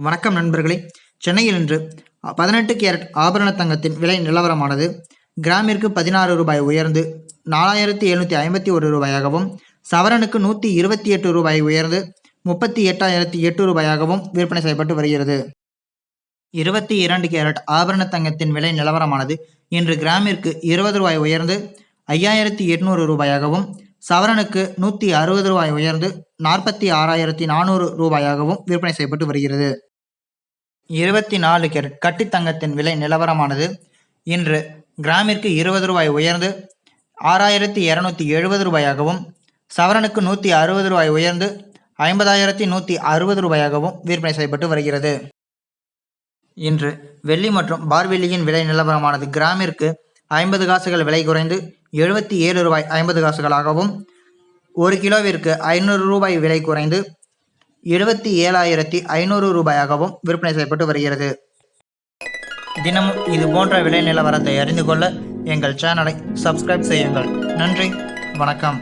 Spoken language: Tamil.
வணக்கம் நண்பர்களே. சென்னையில் இன்று 18 கேரட் ஆபரண தங்கத்தின் விலை நிலவரமானது கிராமிற்கு 16 ரூபாய் உயர்ந்து 4751 ரூபாயாகவும், சவரனுக்கு 128 ரூபாய் உயர்ந்து 38,008 ரூபாயாகவும் விற்பனை செய்யப்பட்டு வருகிறது. 22 கேரட் ஆபரண தங்கத்தின் விலை நிலவரமானது இன்று கிராமிற்கு 20 ரூபாய் உயர்ந்து 5,800 ரூபாயாகவும், சவரனுக்கு 160 ரூபாய் உயர்ந்து 46,400 ரூபாயாகவும் விற்பனை செய்யப்பட்டு வருகிறது. 24 கேரட் கட்டி தங்கத்தின் விலை நிலவரமானது இன்று கிராமிற்கு 20 ரூபாய் உயர்ந்து 6,270 ரூபாயாகவும், சவரனுக்கு 160 ரூபாய் உயர்ந்து 50,160 ரூபாயாகவும் விற்பனை செய்யப்பட்டு வருகிறது. இன்று வெள்ளி மற்றும் பார்வெள்ளியின் விலை நிலவரமானது கிராமிற்கு 50 காசுகள் விலை குறைந்து 77 ரூபாய் 50 காசுகளாகவும், 1 கிலோவிற்கு 500 ரூபாய் விலை குறைந்து 77,500 ரூபாயாகவும் விற்பனை செய்யப்பட்டு வருகிறது. தினமும் இது போன்ற விலை நிலவரத்தை அறிந்து கொள்ள எங்கள் சேனலை சப்ஸ்கிரைப் செய்யுங்கள். நன்றி, வணக்கம்.